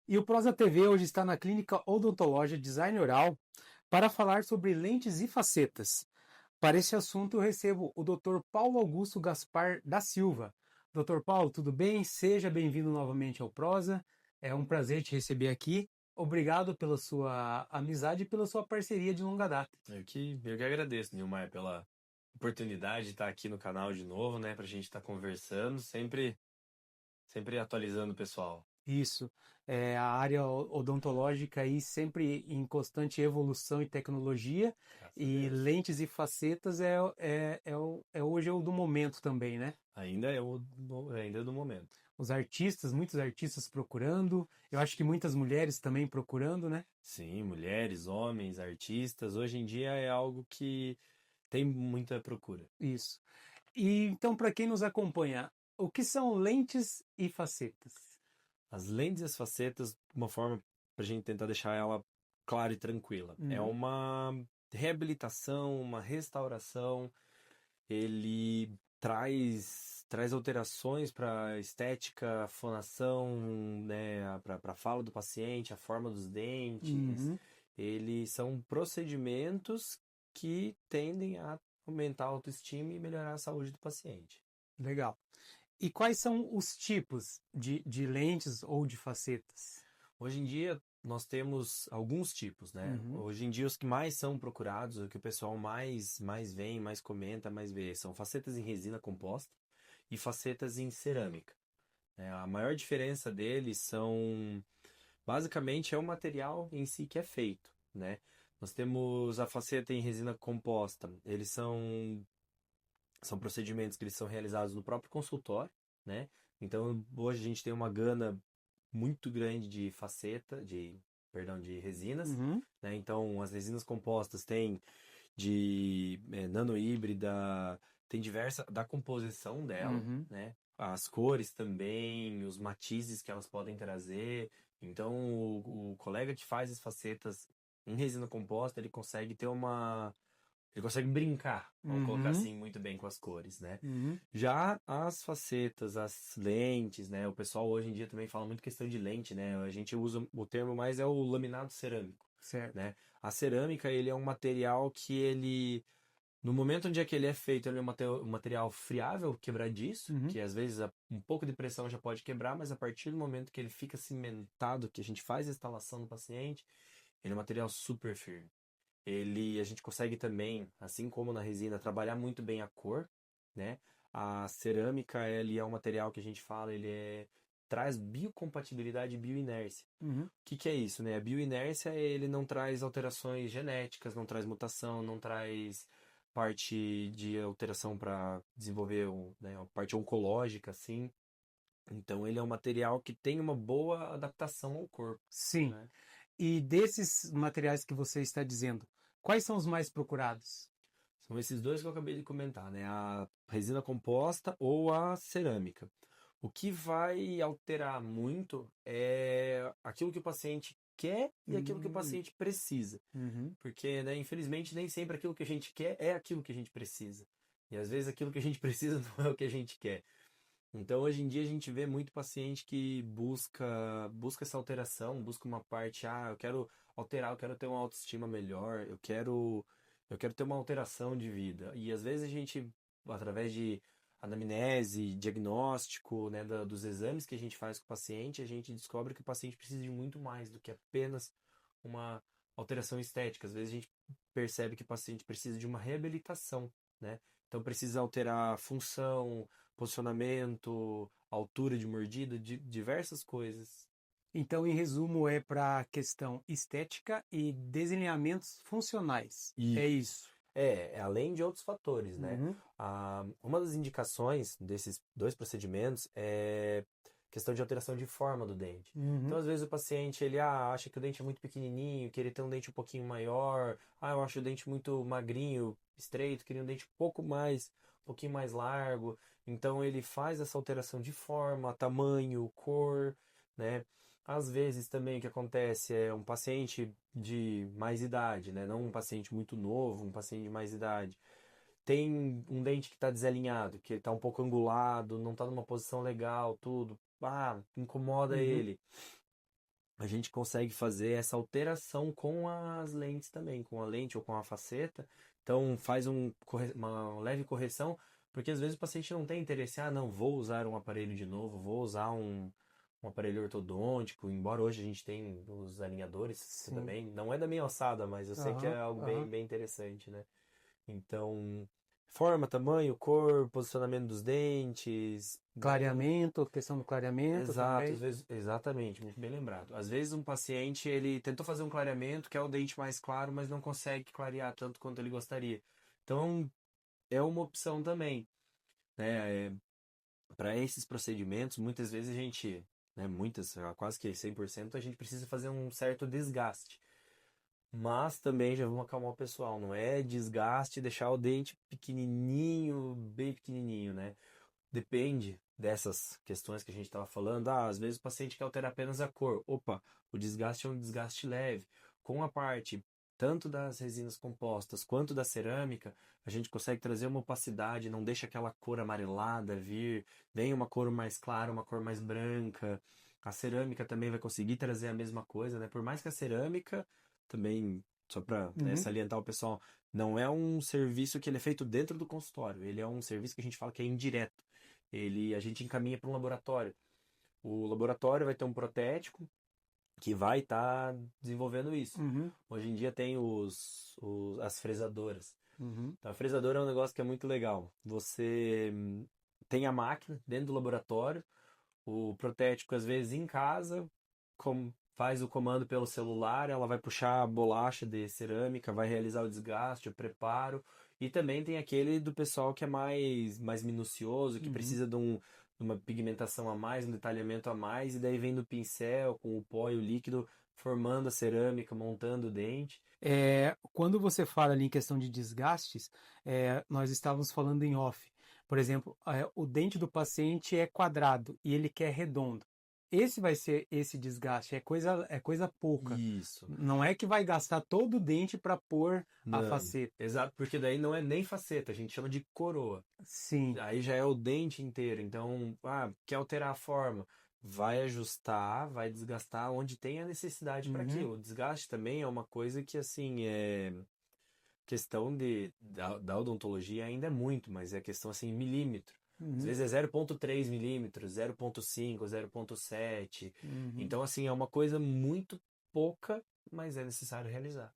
E o Prosa TV hoje está na Clínica Odontológica Design Oral para falar sobre lentes e facetas. Para esse assunto, eu recebo o Dr. Paulo Augusto Gaspar da Silva. Dr. Paulo, tudo bem? Seja bem-vindo novamente ao Prosa. É um prazer te receber aqui. Obrigado pela sua amizade e pela sua parceria de longa data. Eu que agradeço, Nilmar, pela oportunidade de estar aqui no canal de novo, né? Pra gente estar conversando, sempre atualizando o pessoal. Isso. A área odontológica aí sempre em constante evolução e tecnologia, Graças a e Deus. lentes e facetas hoje é o do momento também, né? Ainda é do momento. Os artistas, muitos artistas procurando, eu acho que muitas mulheres também procurando, né? Sim, mulheres, homens, artistas, hoje em dia é algo que tem muita procura. Isso. E então, para quem nos acompanha, o que são lentes e facetas? As lentes e as facetas, uma forma pra gente tentar deixar ela clara e tranquila. É Uhum. uma reabilitação, uma restauração. Ele traz alterações para estética, fonação, né, para a fala do paciente, a forma dos dentes. Uhum. Eles são procedimentos que tendem a aumentar a autoestima e melhorar a saúde do paciente. Legal. E quais são os tipos de lentes ou de facetas? Hoje em dia nós temos alguns tipos, né? Uhum. Hoje em dia os que mais são procurados, o que o pessoal mais vem, mais comenta, mais vê, são facetas em resina composta e facetas em cerâmica, né? A maior diferença deles são, basicamente, é o material em si que é feito, né? Nós temos a faceta em resina composta, são procedimentos que eles são realizados no próprio consultório, né? Então, hoje a gente tem uma gama muito grande de perdão, de resinas, Uhum. né? Então, as resinas compostas têm de nanohíbrida, tem diversa da composição dela, Uhum. né? As cores também, os matizes que elas podem trazer. Então, o colega que faz as facetas em resina composta, ele consegue brincar, vamos colocar Uhum. assim, muito bem com as cores, né? Uhum. Já as facetas, as lentes, né? O pessoal hoje em dia também fala muito questão de lente, né? A gente usa o termo mais é o laminado cerâmico, Certo. né? A cerâmica, ele é um material que no momento onde é que ele é feito, ele é um material friável, quebradiço, Uhum. que às vezes um pouco de pressão já pode quebrar, mas a partir do momento que ele fica cimentado, que a gente faz a instalação no paciente, ele é um material super firme. A gente consegue também, assim como na resina, trabalhar muito bem a cor, né? A cerâmica, ele é um material que a gente fala, traz biocompatibilidade e bioinércia. Uhum. O que é isso, né? A bioinércia, ele não traz alterações genéticas, não traz mutação, não traz parte de alteração para desenvolver, né, a parte oncológica, assim. Então, ele é um material que tem uma boa adaptação ao corpo, Sim. né? E desses materiais que você está dizendo, quais são os mais procurados? São esses dois que eu acabei de comentar, né? A resina composta ou a cerâmica. O que vai alterar muito é aquilo que o paciente quer e aquilo que o Hum. paciente precisa. Uhum. Porque, né, infelizmente, nem sempre aquilo que a gente quer é aquilo que a gente precisa. E às vezes aquilo que a gente precisa não é o que a gente quer. Então, hoje em dia, a gente vê muito paciente que busca essa alteração, busca uma parte, eu quero alterar, eu quero ter uma autoestima melhor, eu quero ter uma alteração de vida. E às vezes a gente, através de anamnese, diagnóstico, né, dos exames que a gente faz com o paciente, a gente descobre que o paciente precisa de muito mais do que apenas uma alteração estética. Às vezes a gente percebe que o paciente precisa de uma reabilitação, né? Então precisa alterar a função, posicionamento, altura de mordida, de diversas coisas. Então, em resumo, é para a questão estética e desalinhamentos funcionais. E É isso. além de outros fatores, né? Uhum. Uma das indicações desses dois procedimentos é questão de alteração de forma do dente. Então, Uhum. às vezes o paciente ele acha que o dente é muito pequenininho, queria ter um dente um pouquinho maior. Eu acho o dente muito magrinho, estreito, queria um dente um pouquinho mais largo. Então, ele faz essa alteração de forma, tamanho, cor, né? Às vezes também o que acontece é um paciente de mais idade, né? Não um paciente muito novo, um paciente de mais idade. Tem um dente que está desalinhado, que está um pouco angulado, não está numa posição legal, tudo. Incomoda Uhum. ele. A a gente consegue fazer essa alteração com as lentes também, com a lente ou com a faceta. Então faz uma leve correção, porque às vezes o paciente não tem interesse, não, vou usar um aparelho de novo, vou usar um aparelho ortodôntico, embora hoje a gente tem os alinhadores, que Sim. também não é da minha alçada, mas eu sei que é Aham, algo aham. bem interessante, né? Então, forma, tamanho, cor, posicionamento dos dentes, bem. Clareamento, questão do clareamento Exato, também. às vezes, exatamente, muito bem lembrado. Às vezes um paciente, ele tentou fazer um clareamento, que é o dente mais claro, mas não consegue clarear tanto quanto ele gostaria. Então, é uma opção também, né? Para esses procedimentos, muitas vezes a gente, né, quase que 100%, a gente precisa fazer um certo desgaste. Mas também já vamos acalmar o pessoal, não é desgaste deixar o dente pequenininho, bem pequenininho, né? Depende dessas questões que a gente estava falando. Às vezes o paciente quer alterar apenas a cor. Opa, o desgaste é um desgaste leve. Com a parte tanto das resinas compostas quanto da cerâmica, a gente consegue trazer uma opacidade, não deixa aquela cor amarelada vir, vem uma cor mais clara, uma cor mais branca. A cerâmica também vai conseguir trazer a mesma coisa, né? Por mais que a cerâmica também, só para Uhum. salientar o pessoal, não é um serviço que ele é feito dentro do consultório. Ele é um serviço que a gente fala que é indireto. A gente encaminha para um laboratório. O laboratório vai ter um protético que vai estar desenvolvendo isso. Uhum. Hoje em dia tem as fresadoras. Uhum. Então, a fresadora é um negócio que é muito legal. Você tem a máquina dentro do laboratório, o protético às vezes em casa, faz o comando pelo celular, ela vai puxar a bolacha de cerâmica, vai realizar o desgaste, o preparo. E também tem aquele do pessoal que é mais minucioso, que Uhum. precisa de uma pigmentação a mais, um detalhamento a mais, e daí vem do pincel com o pó e o líquido formando a cerâmica, montando o dente. Quando você fala ali em questão de desgastes, nós estávamos falando em off. Por exemplo, o dente do paciente é quadrado e ele quer redondo. Esse vai ser esse desgaste, é coisa pouca. Isso. Não é que vai gastar todo o dente para pôr a Não. faceta. Exato, porque daí não é nem faceta, a gente chama de coroa. Sim. Aí já é o dente inteiro. Então, quer alterar a forma, vai ajustar, vai desgastar onde tem a necessidade para Uhum. aquilo. O desgaste também é uma coisa que, assim, é questão da odontologia ainda é muito, mas é questão, assim, milímetro. Às Uhum. vezes é 0,3 milímetros, 0,5, 0,7. Uhum. Então, assim, é uma coisa muito pouca, mas é necessário realizar.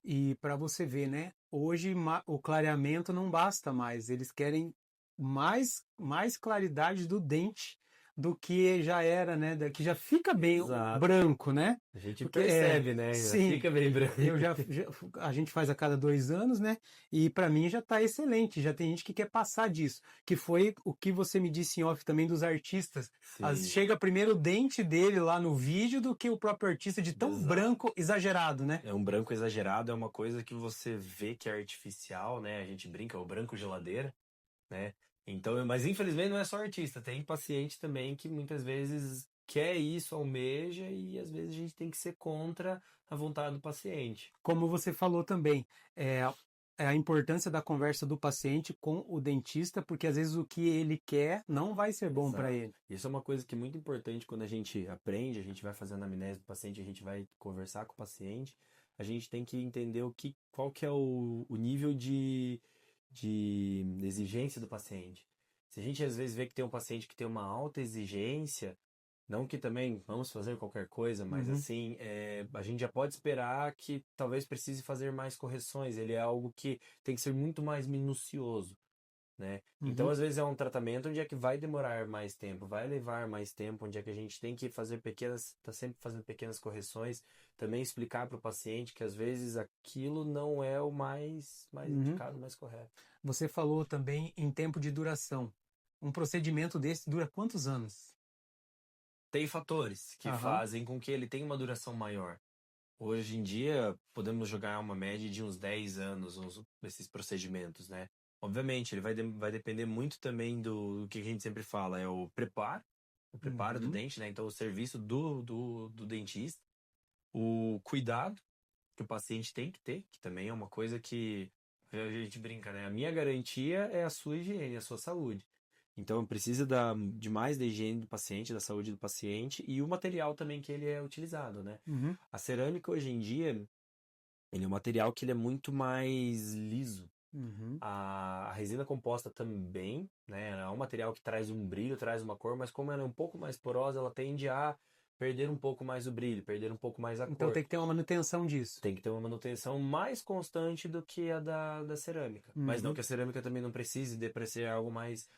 E para você ver, né? Hoje o clareamento não basta mais. Eles querem mais claridade do dente do que já era, né? Que já fica bem Exato. branco, né? A gente Porque percebe, né? Já sim, fica bem branco. a gente faz a cada 2 anos, né? E para mim já está excelente. Já tem gente que quer passar disso, que foi o que você me disse em off também dos artistas. Sim, Chega primeiro o dente dele lá no vídeo do que o próprio artista de tão exato. branco exagerado, né? É um branco exagerado, é uma coisa que você vê que é artificial, né? A gente brinca, é o branco geladeira, né? Então, mas infelizmente não é só artista, tem paciente também que muitas vezes quer isso, almeja, e às vezes a gente tem que ser contra a vontade do paciente. Como você falou também, é, é a importância da conversa do paciente com o dentista, porque às vezes o que ele quer não vai ser bom para Exato. ele. Isso é uma coisa que é muito importante quando a gente aprende, a gente vai fazendo a anamnese do paciente, a gente vai conversar com o paciente, a gente tem que entender qual que é o nível de exigência do paciente. Se a gente às vezes vê que tem um paciente que tem uma alta exigência, não que também vamos fazer qualquer coisa, mas Uhum, assim, a gente já pode esperar que talvez precise fazer mais correções. Ele é algo que tem que ser muito mais minucioso, né? Então, uhum. às vezes é um tratamento onde é que vai demorar mais tempo, vai levar mais tempo, onde é que a gente tem que fazer tá sempre fazendo pequenas correções, também explicar para o paciente que às vezes aquilo não é o mais Uhum. indicado, mais correto. Você falou também em tempo de duração. Um procedimento desse dura quantos anos? Tem fatores que Aham. fazem com que ele tenha uma duração maior. Hoje em dia, podemos jogar uma média de uns 10 anos esses procedimentos, né? Obviamente, ele vai depender muito também do que a gente sempre fala, é o preparo do Uhum. dente, né? Então, o serviço do dentista, o cuidado que o paciente tem que ter, que também é uma coisa que a gente brinca, né? A minha garantia é a sua higiene, a sua saúde. Então precisa de mais da higiene do paciente, da saúde do paciente e o material também que ele é utilizado, né? Uhum. A cerâmica hoje em dia, ele é um material que ele é muito mais liso. Uhum. A resina composta também, né? Ela é um material que traz um brilho, traz uma cor, mas como ela é um pouco mais porosa, ela tende a perder um pouco mais o brilho, perder um pouco mais a Então cor. tem que ter uma manutenção disso. Tem que ter uma manutenção mais constante do que a da cerâmica. Mas não Uhum. que a cerâmica também não precise, dê para ser algo mais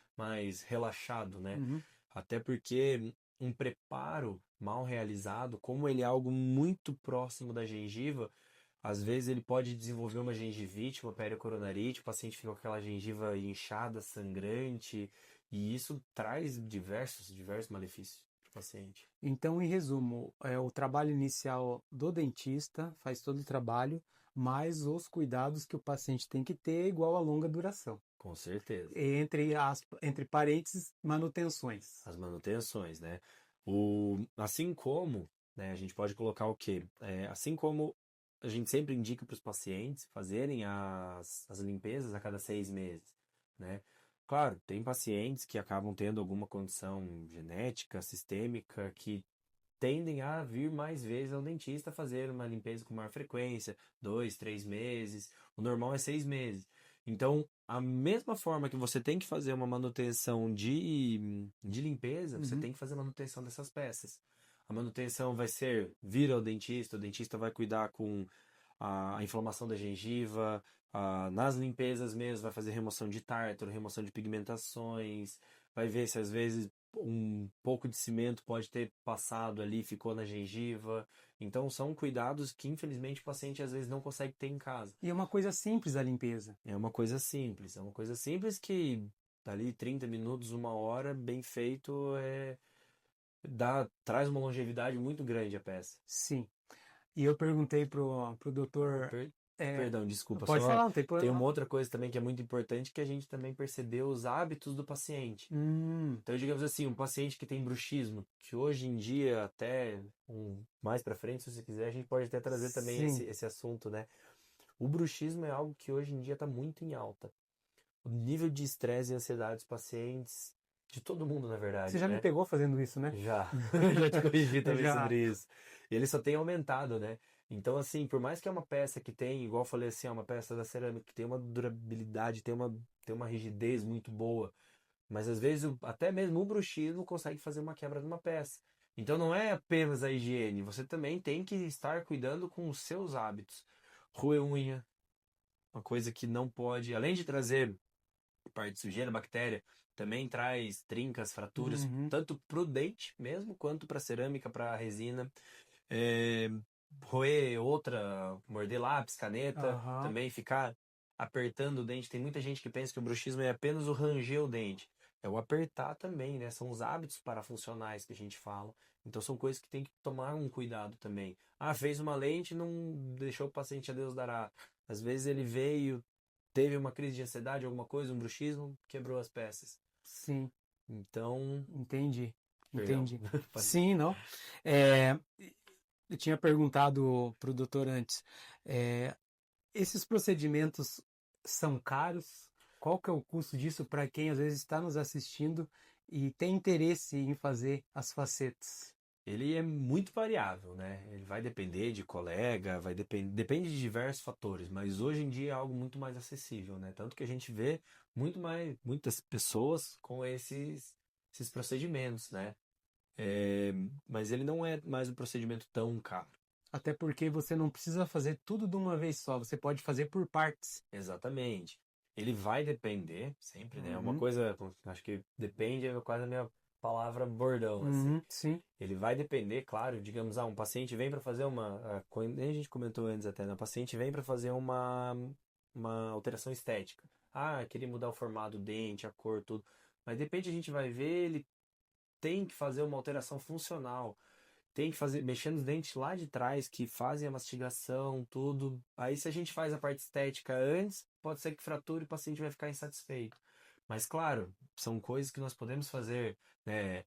relaxado, né? Uhum. Até porque um preparo mal realizado, como ele é algo muito próximo da gengiva, às vezes ele pode desenvolver uma gengivite, uma periocoronarite, o paciente fica com aquela gengiva inchada, sangrante, e isso traz diversos malefícios para o paciente. Então, em resumo, o trabalho inicial do dentista faz todo o trabalho, mas os cuidados que o paciente tem que ter é igual a longa duração. Com certeza. Entre parênteses, manutenções. As manutenções, né? Assim como, né, a gente pode colocar o quê? Assim como a gente sempre indica para os pacientes fazerem as limpezas a cada 6 meses, né? Claro, tem pacientes que acabam tendo alguma condição genética, sistêmica, que tendem a vir mais vezes ao dentista fazer uma limpeza com maior frequência, 2, 3 meses. O normal é 6 meses. Então, a mesma forma que você tem que fazer uma manutenção de limpeza, você Uhum. tem que fazer a manutenção dessas peças. A manutenção vai ser vir ao dentista, o dentista vai cuidar com a inflamação da gengiva, nas limpezas mesmo, vai fazer remoção de tártaro, remoção de pigmentações, vai ver se às vezes um pouco de cimento pode ter passado ali, ficou na gengiva. Então são cuidados que infelizmente o paciente às vezes não consegue ter em casa. E é uma coisa simples a limpeza. É uma coisa simples que dali 30 minutos, 1 hora, bem feito, traz uma longevidade muito grande a peça. Sim. E eu perguntei pro doutor. é, Perdão, desculpa, Pode só falar, não tem tem problema. uma outra coisa também que é muito importante que a gente também percebeu os hábitos do paciente. Hum, Então, digamos assim, um paciente que tem bruxismo, que hoje em dia, até mais pra frente, se você quiser, a gente pode até trazer também sim. esse assunto, né? O bruxismo é algo que hoje em dia está muito em alta. O nível de estresse e ansiedade dos pacientes, de todo mundo, na Você verdade, já me né? pegou fazendo isso, né? Já, já te corrigi também Já. sobre isso. E ele só tem aumentado, né? Então, assim, por mais que é uma peça que tem, igual eu falei assim, é uma peça da cerâmica que tem uma durabilidade, tem uma rigidez muito boa, mas às vezes até mesmo o bruxismo consegue fazer uma quebra de uma peça. Então não é apenas a higiene, você também tem que estar cuidando com os seus hábitos. Roer unha, uma coisa que não pode, além de trazer parte de sujeira, bactéria, também traz trincas, fraturas, Uhum. tanto pro dente mesmo, quanto para cerâmica, para resina. É, roer outra, morder lápis, caneta, Aham. também ficar apertando o dente. Tem muita gente que pensa que o bruxismo é apenas o ranger o dente. É o apertar também, né? São os hábitos parafuncionais que a gente fala. Então são coisas que tem que tomar um cuidado também. Ah, fez uma lente, não deixou o paciente a Deus dará. Às vezes ele veio, teve uma crise de ansiedade, alguma coisa, um bruxismo, quebrou as peças. Sim, Então, entendi. perdão. Entendi. Sim, não. É, eu tinha perguntado pro doutor antes, é, esses procedimentos são caros? Qual que é o custo disso para quem às vezes está nos assistindo e tem interesse em fazer as facetas? Ele é muito variável, né? Ele vai depender de colega, depende de diversos fatores, mas hoje em dia é algo muito mais acessível, né? Tanto que a gente vê muitas pessoas com esses procedimentos, né? Mas ele não é mais um procedimento tão caro. Até porque você não precisa fazer tudo de uma vez só, você pode fazer por partes. Exatamente. Ele vai depender, sempre, né? Uma Uhum, coisa, acho que depende é quase a minha palavra bordão, assim. uhum, sim. Ele vai depender, claro, digamos, um paciente vem para fazer quando a gente comentou antes até, né? O paciente vem para fazer uma alteração estética. Ah, queria mudar o formato do dente, a cor, tudo. Mas depende, a gente vai ver, ele tem que fazer uma alteração funcional. Tem que fazer, mexer nos dentes lá de trás, que fazem a mastigação, tudo. Aí se a gente faz a parte estética antes, pode ser que frature e o paciente vai ficar insatisfeito. Mas claro, são coisas que nós podemos fazer, né?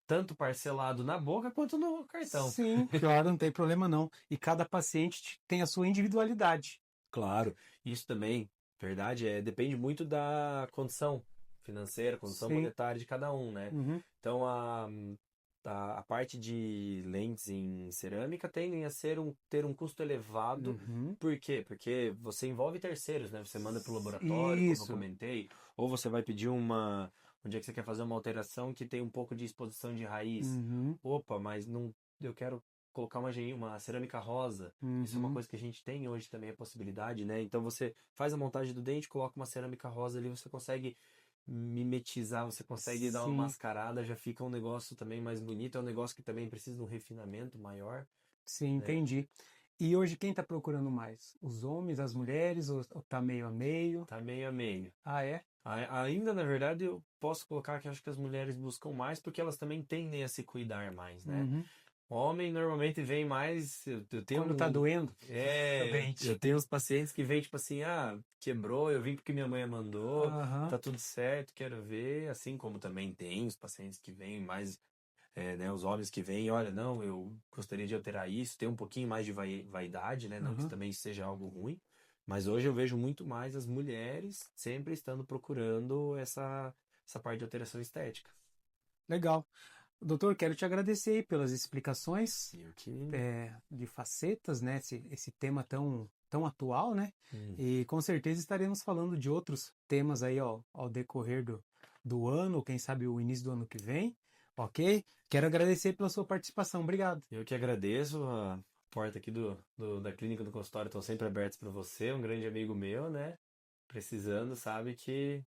Tanto parcelado na boca quanto no cartão. Sim, claro, não tem problema não. E cada paciente tem a sua individualidade. Claro, isso também, verdade, depende muito da condição. financeira, condição Sim. monetária de cada um, né? Uhum. Então, a parte de lentes em cerâmica tendem a ter um custo elevado. Uhum. Por quê? Porque você envolve terceiros, né? Você manda para o laboratório, como eu Isso. comentei, ou você vai pedir onde é que você quer fazer uma alteração que tem um pouco de exposição de raiz. Uhum. Opa, mas não, eu quero colocar uma cerâmica rosa. Isso é uma Uhum. coisa que a gente tem hoje também, a possibilidade, né? Então você faz a montagem do dente, coloca uma cerâmica rosa ali, você consegue mimetizar, você consegue dar uma Sim, mascarada, já fica um negócio também mais bonito. É um negócio que também precisa de um refinamento maior, sim, né? entendi. E hoje quem tá procurando mais? Os homens, as mulheres, ou tá meio a meio? Tá meio a meio. Ah, é? Ainda, na verdade, eu posso colocar que acho que as mulheres buscam mais porque elas também tendem a se cuidar mais, né? Uhum. Homem normalmente vem mais. Eu tenho Quando tá doendo o eu dente. tenho uns pacientes que vêm tipo assim, quebrou, eu vim porque minha mãe mandou, Aham. tá tudo certo, quero ver. Assim como também tem os pacientes que vêm mais, né, os homens que vêm, olha, não, eu gostaria de alterar isso, tem um pouquinho mais de vaidade, né? Não que isso Aham. também seja algo ruim, mas hoje eu vejo muito mais as mulheres sempre estando procurando essa parte de alteração estética. Legal. Doutor, quero te agradecer aí pelas explicações Eu que. de facetas, né? Esse tema tão atual, né? Hum. E com certeza estaremos falando de outros temas aí ao decorrer do ano, ou quem sabe o início do ano que vem, ok? Quero agradecer pela sua participação. Obrigado. Eu que agradeço. A porta aqui da clínica do consultório estão sempre abertas para você, um grande amigo meu, né? Precisando, sabe que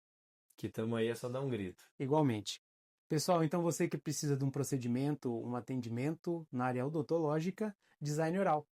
estamos aí, é só dar um grito. Igualmente. Pessoal, então você que precisa de um procedimento, um atendimento na área odontológica, design oral.